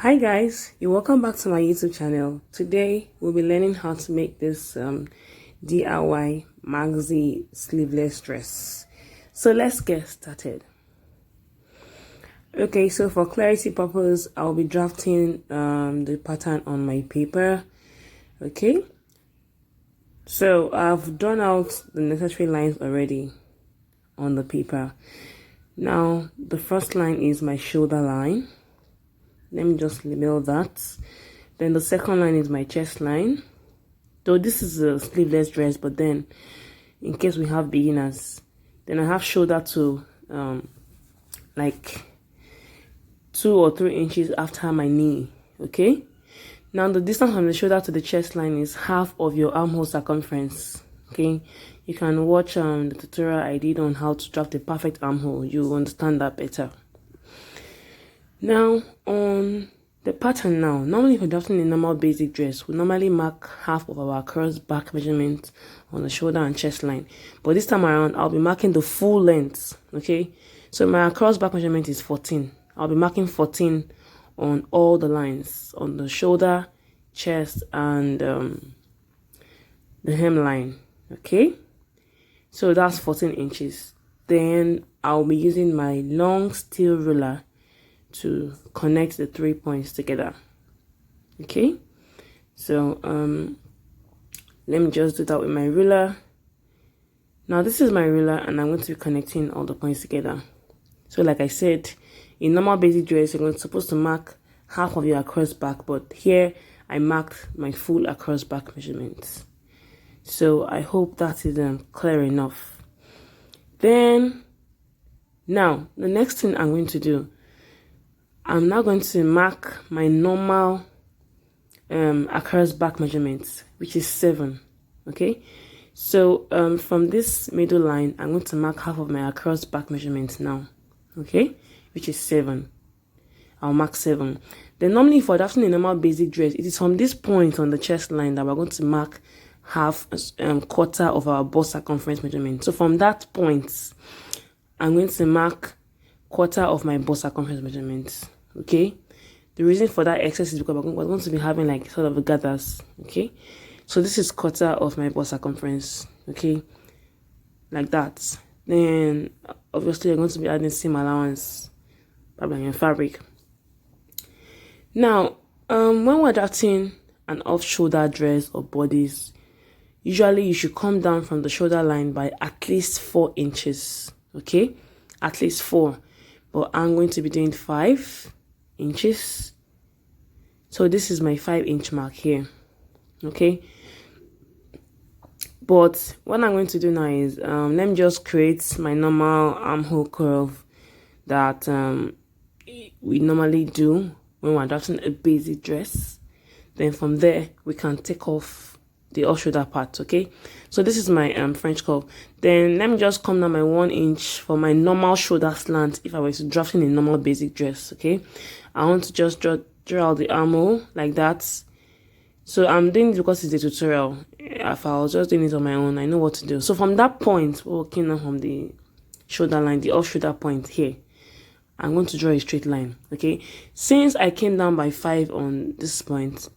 Hi guys, you're welcome back to my YouTube channel. Today we'll be learning how to make this DIY maxi sleeveless dress. So let's get started. Okay, so for clarity purpose, I'll be drafting the pattern on my paper. Okay, so I've drawn out the necessary lines already on the paper. Now the first line is my shoulder line. Let me just label that. Then the second line is my chest line. Though this is a sleeveless dress, but then in case we have beginners, then I have shoulder to like 2 or 3 inches after my knee. Okay, now the distance from the shoulder to the chest line is half of your armhole circumference. Okay, you can watch the tutorial I did on how to draft a perfect armhole. You'll understand that better. Now on the pattern, normally if we're drafting a normal basic dress, we normally mark half of our cross back measurement on the shoulder and chest line, but this time around I'll be marking the full length. Okay, so my cross back measurement is 14. I'll be marking 14 on all the lines on the shoulder, chest, and the hemline. Okay, so that's 14 inches. Then I'll be using my long steel ruler to connect the 3 points together. Okay, so let me just do that with my ruler. Now this is my ruler and I'm going to be connecting all the points together. So like I said, in normal basic dress you're supposed to mark half of your across back, but here I marked my full across back measurements. So I hope that is clear enough. Then now the next thing I'm going to do, I'm now going to mark my normal across back measurements, which is 7. Okay, so from this middle line I'm going to mark half of my across back measurements now. Okay, which is 7. I'll mark 7. Then normally for drafting a normal basic dress, it is from this point on the chest line that we're going to mark half quarter of our bust circumference measurement. So from that point I'm going to mark quarter of my bust circumference measurements. Okay, the reason for that excess is because we're going to be having like sort of gathers. Okay, so this is quarter of my bust circumference. Okay, like that. Then obviously you're going to be adding seam allowance probably in fabric. Now when we're drafting an off-shoulder dress or bodies, usually you should come down from the shoulder line by at least 4 inches. Okay, at least 4, but I'm going to be doing 5 inches. So this is my 5-inch mark here. Okay, but what I'm going to do now is let me just create my normal armhole curve that we normally do when we're drafting a basic dress. Then from there we can take off the off shoulder part. Okay, so this is my French curve. Then let me just come down my 1 inch for my normal shoulder slant if I was drafting a normal basic dress. Okay, I want to just draw out the armhole like that. So I'm doing it because it's a tutorial. If I was just doing it on my own, I know what to do. So from that point, working on from the shoulder line, the off shoulder point here, I'm going to draw a straight line. Okay, since I came down by 5 on this point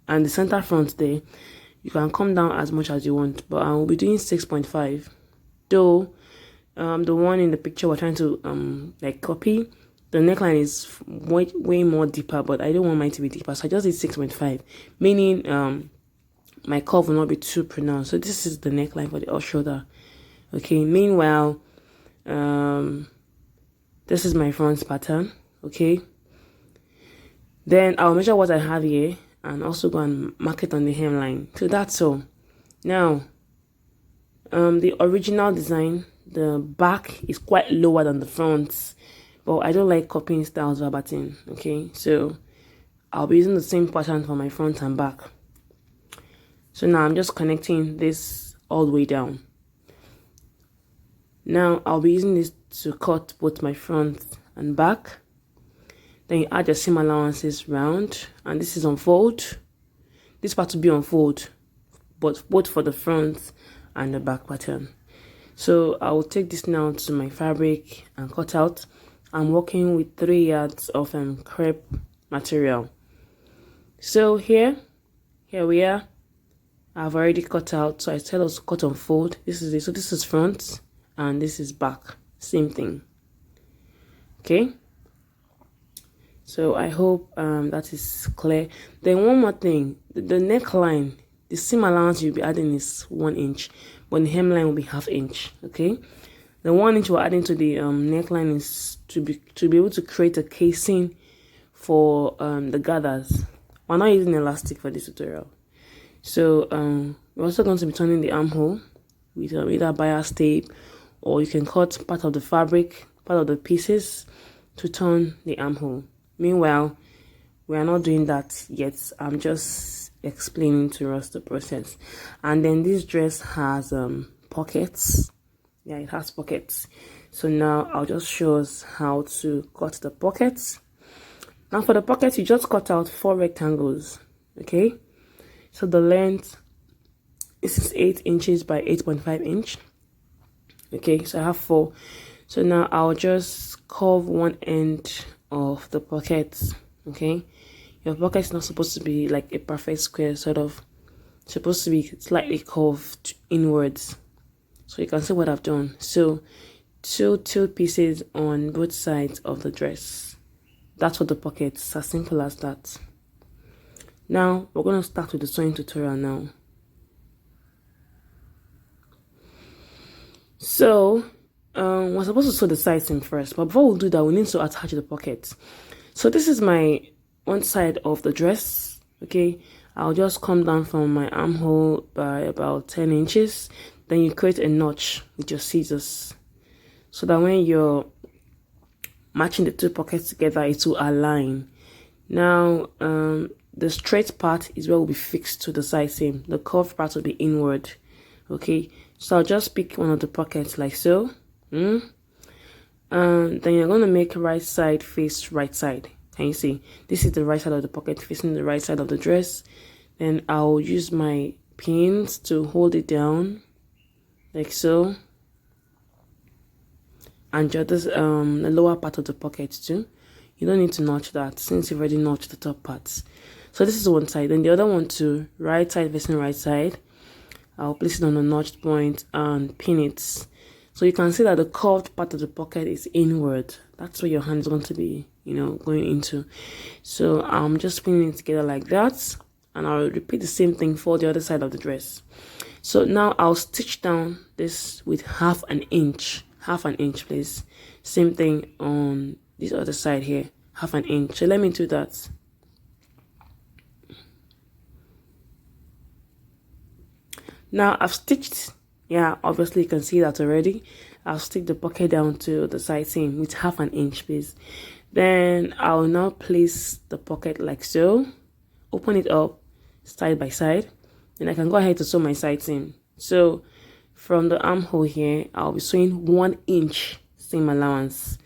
and the center front there, you can come down as much as you want, but I will be doing 6.5. Though the one in the picture we're trying to like copy, the neckline is way more deeper, but I don't want mine to be deeper, so I just did 6.5, meaning my curve will not be too pronounced. So this is the neckline for the off shoulder. Okay, meanwhile this is my front pattern. Okay, then I'll measure what I have here and also go and mark it on the hemline. So that's all. Now the original design, the back is quite lower than the front, but I don't like copying styles verbatim. Okay, so I'll be using the same pattern for my front and back. So now I'm just connecting this all the way down. Now I'll be using this to cut both my front and back. Then you add your seam allowances round, and this is on fold. This part will be on fold, but both for the front and the back pattern. So I will take this now to my fabric and cut out. I'm working with 3 yards of crepe material. So here we are. I've already cut out, so I tell us to cut on fold. This is it. So this is front and this is back, same thing. Okay, so I hope that is clear. Then one more thing, the neckline, the seam allowance you'll be adding is 1 inch, but the hemline will be 1/2 inch. Okay, the 1 inch we're adding to the neckline is to be able to create a casing for the gathers. We're not using elastic for this tutorial. So we're also going to be turning the armhole with either bias tape, or you can cut part of the fabric, part of the pieces to turn the armhole. Meanwhile, we are not doing that yet. I'm just explaining to us the process. And then this dress has pockets. Yeah, it has pockets. So now I'll just show us how to cut the pockets. Now for the pockets, you just cut out 4 rectangles. Okay, so the length is 8 inches by 8.5 inch. Okay, so I have 4. So now I'll just curve one end of the pockets. Okay, your pocket is not supposed to be like a perfect square, sort of. It's supposed to be slightly curved inwards. So you can see what I've done. So 2 tilt pieces on both sides of the dress. That's what the pockets, as simple as that. Now we're going to start with the sewing tutorial now. So we're supposed to sew the side seam first, but before we do that, we need to attach the pocket. So this is my one side of the dress. Okay, I'll just come down from my armhole by about 10 inches. Then you create a notch with your scissors, so that when you're matching the 2 pockets together, it will align. Now the straight part is where will be fixed to the side seam. The curved part will be inward. Okay, so I'll just pick one of the pockets like so. Then you're going to make right side face right side. Can you see? This is the right side of the pocket facing the right side of the dress. Then I'll use my pins to hold it down like so, and just the lower part of the pocket too. You don't need to notch that since you've already notched the top parts. So this is one side, then the other one too, right side facing right side. I'll place it on the notched point and pin it. So you can see that the curved part of the pocket is inward. That's where your hand is going to be, going into. So I'm just pinning it together like that, and I'll repeat the same thing for the other side of the dress. So now I'll stitch down this with 1/2 inch. 1/2 inch, please. Same thing on this other side here, 1/2 inch. So let me do that. Now I've stitched, yeah, obviously you can see that already. I'll stick the pocket down to the side seam with 1/2 inch, please. Then I'll now place the pocket like so, open it up side by side, and I can go ahead to sew my side seam. So from the armhole here, I'll be sewing 1 inch seam allowance.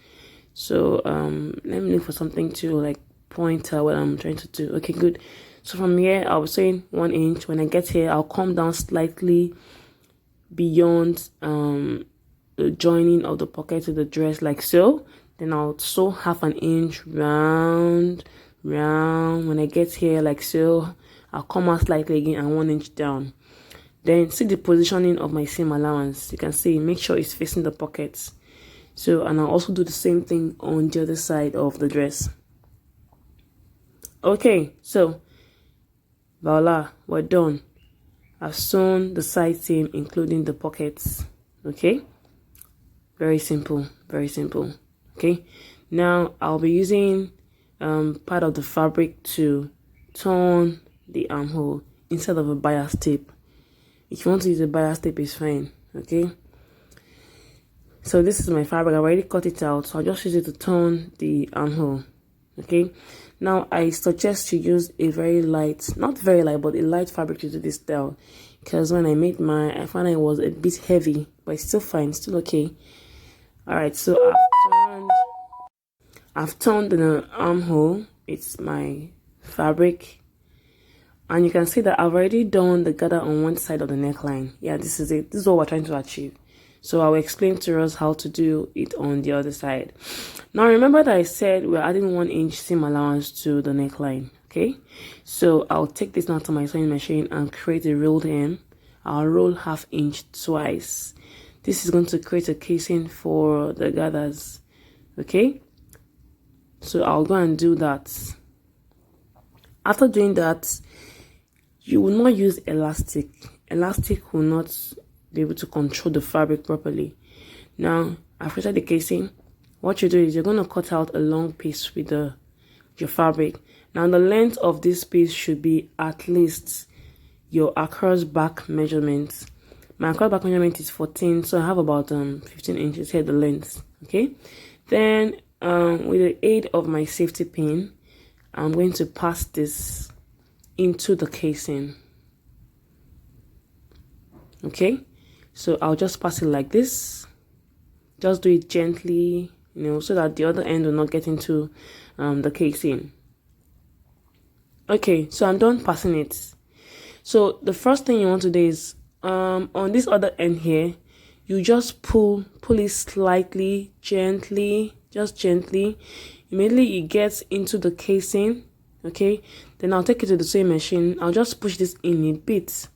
So let me look for something to like point out what I'm trying to do. Okay, good. So from here, I'll be sewing 1 inch. When I get here, I'll come down slightly beyond the joining of the pocket to the dress like so. Then I'll sew 1/2 inch round. When I get here like so, I'll come out slightly again and 1 inch down. Then see the positioning of my seam allowance. You can see, make sure it's facing the pockets. So, and I'll also do the same thing on the other side of the dress. Okay, so voila, we're done. I've sewn the side seam including the pockets. Okay, very simple, very simple. Okay, now I'll be using part of the fabric to turn the armhole instead of a bias tape. If you want to use a bias tape, it's fine. Okay, so this is my fabric. I've already cut it out, so I'll just use it to turn the armhole. Okay, now I suggest you use a very light, not very light, but a light fabric to do this style, because when I made mine, I found it was a bit heavy, but it's still fine, still okay. All right, so I've turned the armhole. It's my fabric, and you can see that I've already done the gather on one side of the neckline. Yeah, this is it. This is what we're trying to achieve. So I'll explain to us how to do it on the other side. Now remember that I said we're adding 1 inch seam allowance to the neckline. Okay, so I'll take this now to my sewing machine and create a rolled hem. I'll roll 1/2 inch twice. This is going to create a casing for the gathers. Okay, so I'll go and do that. After doing that, you will not use elastic. Elastic will not be able to control the fabric properly. Now I've created the casing. What you do is you're going to cut out a long piece with your fabric. Now the length of this piece should be at least your across back measurement. My across back measurement is 14, so I have about 15 inches here, the length. Okay, then with the aid of my safety pin, I'm going to pass this into the casing. Okay, so I'll just pass it like this. Just do it gently, you know, so that the other end will not get into the casing. Okay, so I'm done passing it. So the first thing you want to do is on this other end here, you just pull it slightly, gently, just gently. Immediately it gets into the casing. Okay, then I'll take it to the sewing machine. I'll just push this in a bit.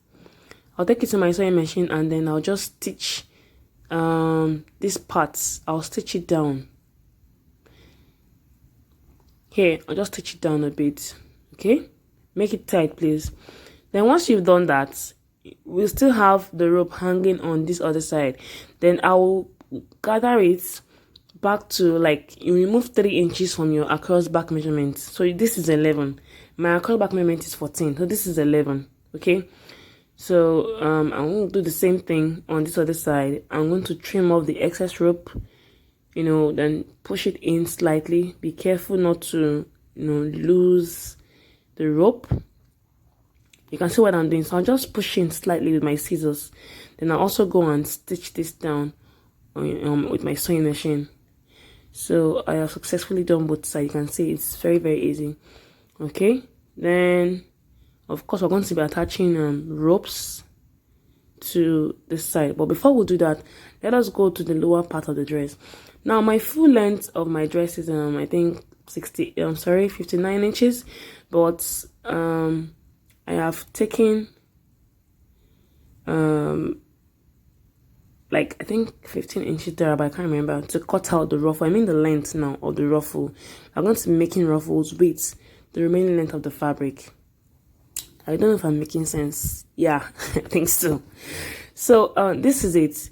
I'll take it to my sewing machine and then I'll just stitch these parts. I'll stitch it down. Here, I'll just stitch it down a bit. Okay, make it tight, please. Then once you've done that, we'll still have the rope hanging on this other side. Then I will gather it back to, like, you remove 3 inches from your across back measurement. So this is 11. My across back measurement is 14, so this is 11. Okay, so I'm going to do the same thing on this other side. I'm going to trim off the excess rope, you know, then push it in slightly. Be careful not to, you know, lose the rope. You can see what I'm doing. So I'll just push in slightly with my scissors. Then I'll also go and stitch this down with my sewing machine. So I have successfully done both sides. You can see it's very, very easy. Okay, then of course we're going to be attaching ropes to this side. But before we do that, let us go to the lower part of the dress. Now my full length of my dress is I think 59 inches, but I have taken like I think 15 inches there, but I can't remember, to cut out the ruffle. I mean the length now of the ruffle. I'm going to be making ruffles with the remaining length of the fabric. I don't know if I'm making sense. Yeah, I think so. So this is it.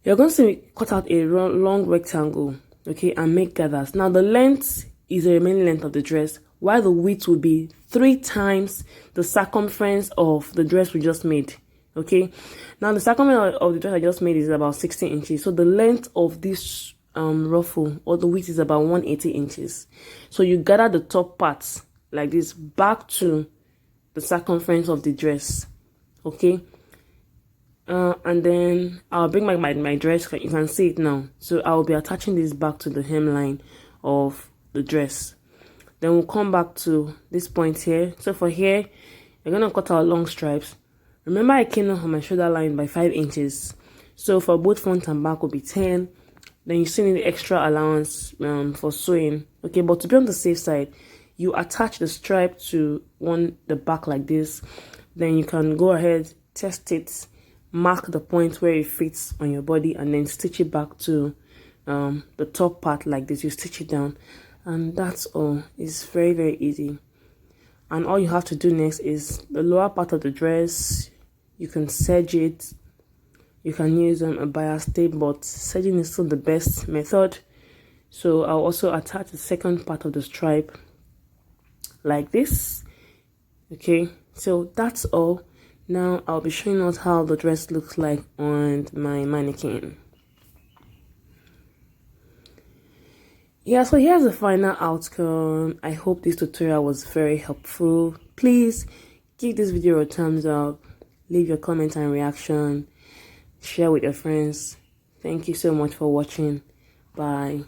You're going to cut out a long rectangle, okay, and make gathers. Now the length is the remaining length of the dress, while the width will be 3 times the circumference of the dress we just made. Okay, now the circumference of the dress I just made is about 16 inches. So the length of this ruffle, or the width, is about 180 inches. So you gather the top parts like this back to the circumference of the dress. Okay, and then I'll bring my dress. You can see it now. So I'll be attaching this back to the hemline of the dress. Then we'll come back to this point here. So for here, you're gonna cut out long stripes. Remember, I came off on my shoulder line by 5 inches. So for both front and back will be 10. Then you still need the extra allowance for sewing. Okay, but to be on the safe side, you attach the stripe to the back like this. Then you can go ahead, test it, mark the point where it fits on your body, and then stitch it back to the top part like this. You stitch it down, and that's all. It's very, very easy. And all you have to do next is the lower part of the dress. You can serge it. You can use a bias tape, but serging is still the best method. So I'll also attach the second part of the stripe like this. Okay, so that's all. Now I'll be showing us how the dress looks like on my mannequin. Yeah, so here's the final outcome. I hope this tutorial was very helpful. Please give this video a thumbs up, leave your comment and reaction, share with your friends. Thank you so much for watching. Bye.